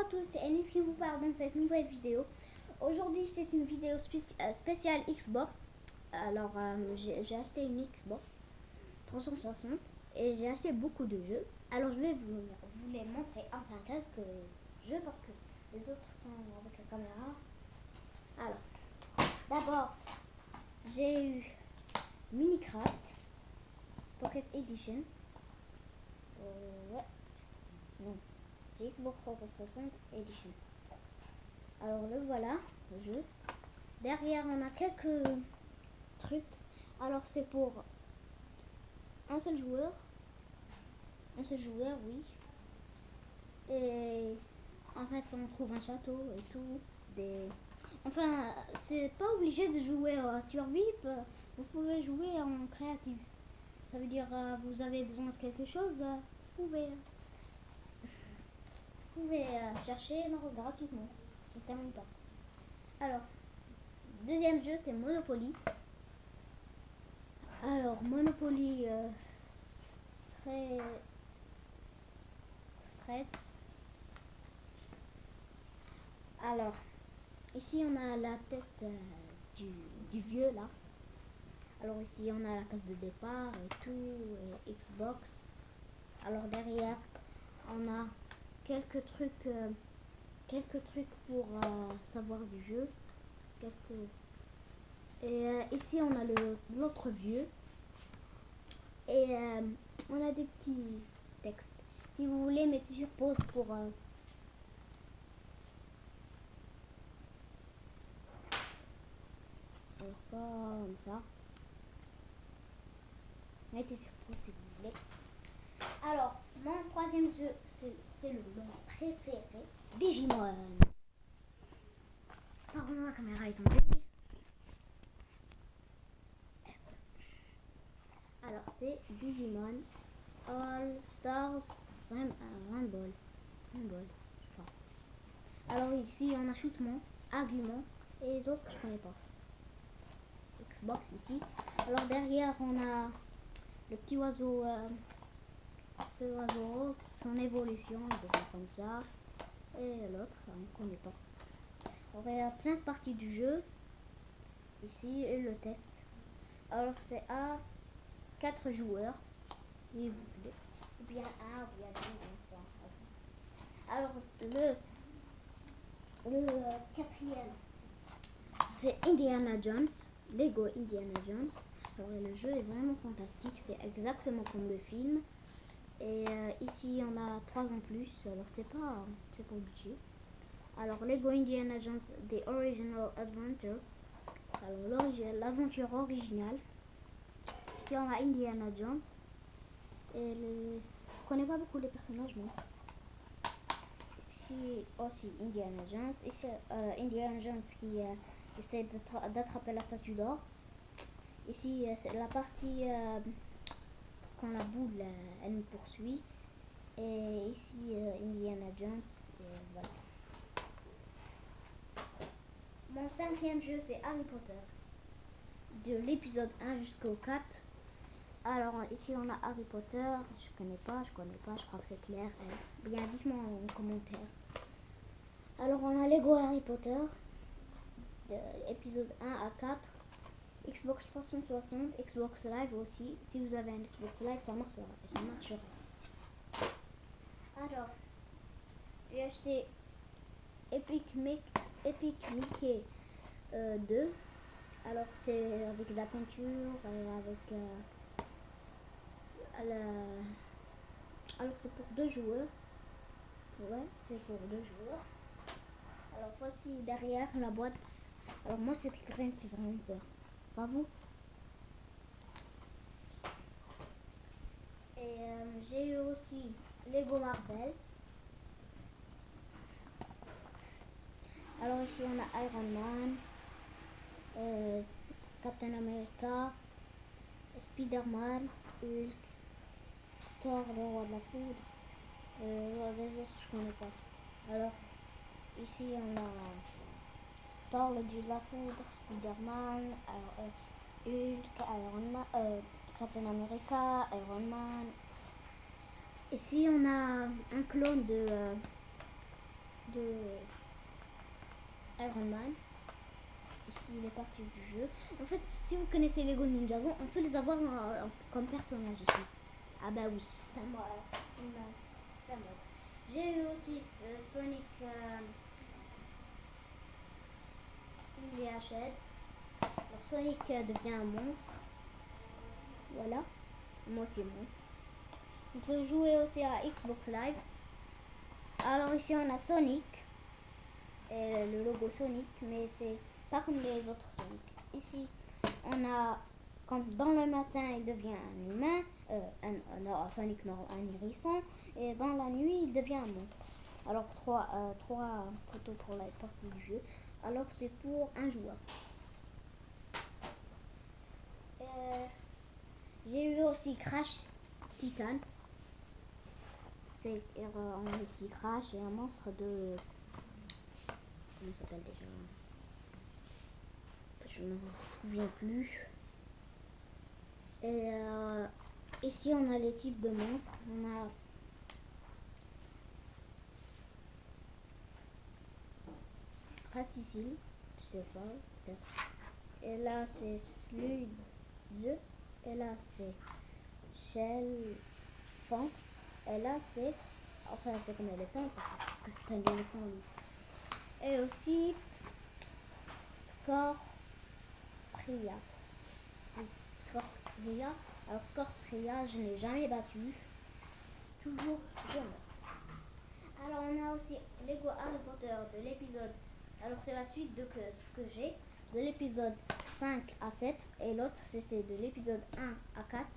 tous, c'est Ennis qui vous parle dans cette nouvelle vidéo. Aujourd'hui, c'est une vidéo spéciale Xbox. Alors, j'ai acheté une Xbox 360 et j'ai acheté beaucoup de jeux. Alors, je vais vous les montrer enfin quelques jeux parce que les autres sont avec la caméra. Alors, d'abord, j'ai eu Minecraft Pocket Edition. Ouais, non, c'est Xbox 360 Edition. Alors le voilà, le jeu. Derrière on a quelques trucs. Alors c'est pour un seul joueur. Un seul joueur, oui. Et en fait on trouve un château et tout. Enfin, c'est pas obligé de jouer à survie. Vous pouvez jouer en créatif. Ça veut dire vous avez besoin de quelque chose, vous pouvez chercher gratuitement. Ça se termine pas. Alors, deuxième jeu, c'est Monopoly. Alors, Monopoly Street. Alors, ici on a la tête du vieux là. Alors ici on a la case de départ et tout, et Xbox. Alors derrière on a quelques trucs pour savoir du jeu. Et ici on a l'autre vieux. Et on a des petits textes. Si vous voulez, mettez sur pause pour comme ça. Mettez sur pause si vous voulez. Alors, mon troisième jeu, c'est le mon préféré, Digimon. Pardon, la caméra est tombée. Alors, c'est Digimon All Stars Rumble. Alors ici, on a shootement, argument, et les autres, je connais pas. Xbox ici. Alors derrière, on a le petit oiseau, ce oiseau rose, son évolution, il devient comme ça. Et l'autre, on ne connaît pas. Alors il y a plein de parties du jeu. Ici, et le texte. Alors c'est à 4 joueurs. Et vous plaît. Ou bien 1, ou bien 2, ou bien 3. Alors le quatrième, c'est Indiana Jones. Lego Indiana Jones. Alors le jeu est vraiment fantastique. C'est exactement comme le film. Et ici on a 3 en plus. Alors c'est pas obligé. Alors Lego Indiana Jones The Original Adventure. Alors l'aventure originale. Ici on a Indiana Jones. Et je connais pas beaucoup les personnages, non. Ici aussi Indiana Jones. Ici Indiana Jones qui essaie d'attraper la statue d'or. Ici c'est la partie quand la boule elle nous poursuit. Et ici Indiana Jones. Et voilà. Mon cinquième jeu, c'est Harry Potter. De l'épisode 1 jusqu'au 4. Alors ici on a Harry Potter. Je connais pas, je crois que c'est clair. Bien, dites-moi en commentaire. Alors on a Lego Harry Potter. De épisode 1 à 4. Xbox 360, Xbox Live aussi. Si vous avez un Xbox Live, ça marchera. Alors, j'ai acheté Epic Mickey 2. Alors c'est avec de la peinture, avec alors c'est pour 2 joueurs. Ouais, c'est pour 2 joueurs. Alors voici derrière la boîte. Alors moi cette écran me fait vraiment peur. Pas vous? Et j'ai eu aussi Lego Marvel. Alors ici on a Iron Man, Captain America, Spider-Man, Hulk, Thor le roi de la foudre. Les autres je connais pas. Alors ici on a Thor le dieu de la foudre, Spider-Man, Hulk, Iron Man, Captain America, Iron Man. Ici on a un clone de Iron Man. Ici les parties du jeu. En fait, si vous connaissez Lego Ninjago, on peut les avoir comme personnage ici. Ah bah oui, c'est à moi. C'est à moi. J'ai eu aussi Sonic Unleashed. Alors Sonic devient un monstre. Voilà, moitié monstre. On peut jouer aussi à Xbox Live. Alors ici on a Sonic. Et le logo Sonic, mais c'est pas comme les autres Sonic. Ici, on a, quand dans le matin, il devient un humain, Sonic un hérisson, et dans la nuit, il devient un monstre. Alors, trois photos pour la partie du jeu. Alors, c'est pour un joueur. J'ai eu aussi Crash Titan. C'est on a ici Crash et un monstre de... Comment ça s'appelle déjà? Je ne me souviens plus. Et ici on a les types de monstres. On a Raticille, je sais pas, peut-être. Et là c'est Sludge. Et là c'est Chelfant. Et là c'est, enfin c'est comme éléphant parce que c'est un éléphant. Et aussi Scorpria. Scorpria. Alors Scorpria, je n'ai jamais battu. Toujours je meurs. Alors on a aussi Lego Harry Potter de l'épisode. Alors c'est la suite de ce que j'ai. De l'épisode 5 à 7. Et l'autre c'était de l'épisode 1 à 4.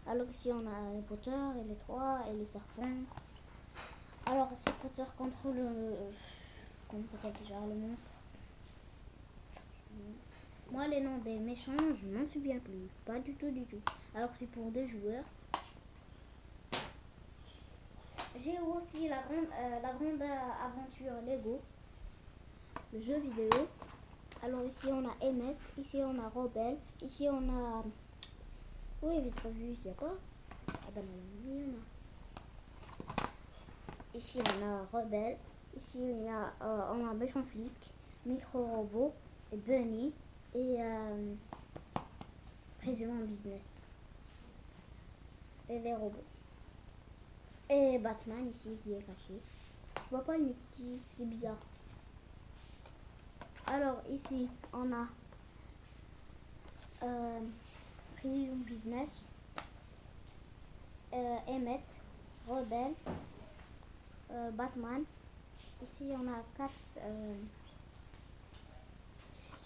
Alors ici on a Harry Potter et les trois et les serpents. Alors Harry Potter contre le... Comment s'appelle déjà le monstre? Moi les noms des méchants je m'en souviens plus. Pas du tout du tout. Alors c'est pour 2 joueurs. J'ai aussi la grande aventure Lego. Le jeu vidéo. Alors ici on a Emmett, ici on a Rebelle, ici on a... Oui, vite revu, ici il y a quoi? Ah ben non, il y en a. Ici on a Rebelle, ici on a Méchant Flic, Micro Robot, et Bunny, et Président Business. Et les robots. Et Batman ici qui est caché. Je vois pas une petite, c'est bizarre. Alors ici on a Président Business, Emmett, Rebelle, Batman. Ici on a 4,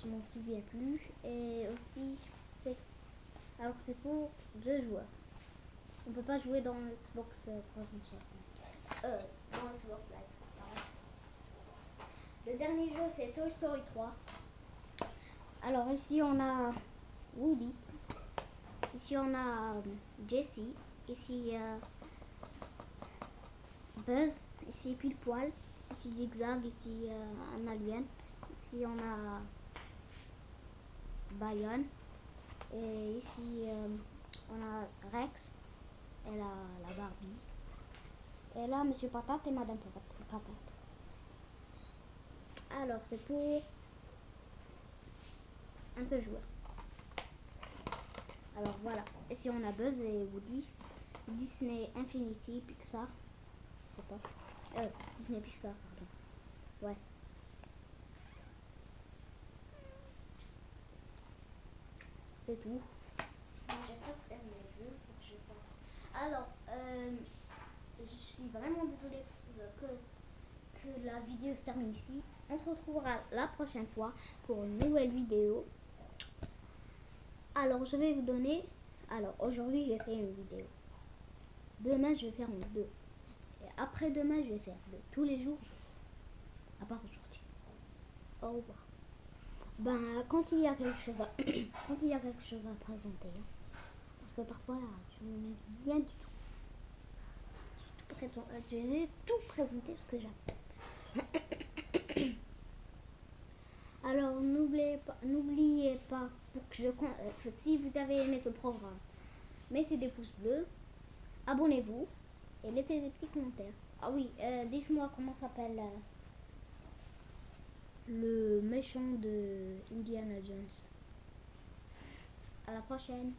je m'en souviens plus. Et aussi alors c'est pour 2 joueurs. On peut pas jouer dans Xbox 360. Dans Xbox Live. Pardon. Le dernier jeu c'est Toy Story 3. Alors ici on a Woody. Ici on a Jessie. Ici Buzz. Ici Pile Poil. Ici Zigzag. Ici un alien. Ici on a Bayonne. Et ici on a Rex. Et là la Barbie. Et là Monsieur Patate et Madame Patate. Alors c'est pour un seul joueur. Alors voilà. Ici on a Buzz et Woody. Disney Infinity Pixar. Je sais pas. Disney Pixar, pardon. Ouais. C'est tout. J'ai presque terminé le jeu. Faut que je fasse. Alors, je suis vraiment désolée que la vidéo se termine ici. On se retrouvera la prochaine fois pour une nouvelle vidéo. Alors, je vais vous donner... Alors, aujourd'hui, j'ai fait une vidéo. Demain, je vais faire une 2. Et après-demain, je vais faire 2. Tous les jours, à part aujourd'hui. Au revoir. Ben, quand il y a quelque chose à, quand il y a quelque chose à présenter, hein, parce que parfois, je ne mets rien du tout. J'ai tout présenté ce que j'ai. Alors, n'oubliez pas pour que si vous avez aimé ce programme, mettez des pouces bleus, abonnez-vous et laissez des petits commentaires. Ah oui, dites-moi comment s'appelle le méchant de Indiana Jones. À la prochaine.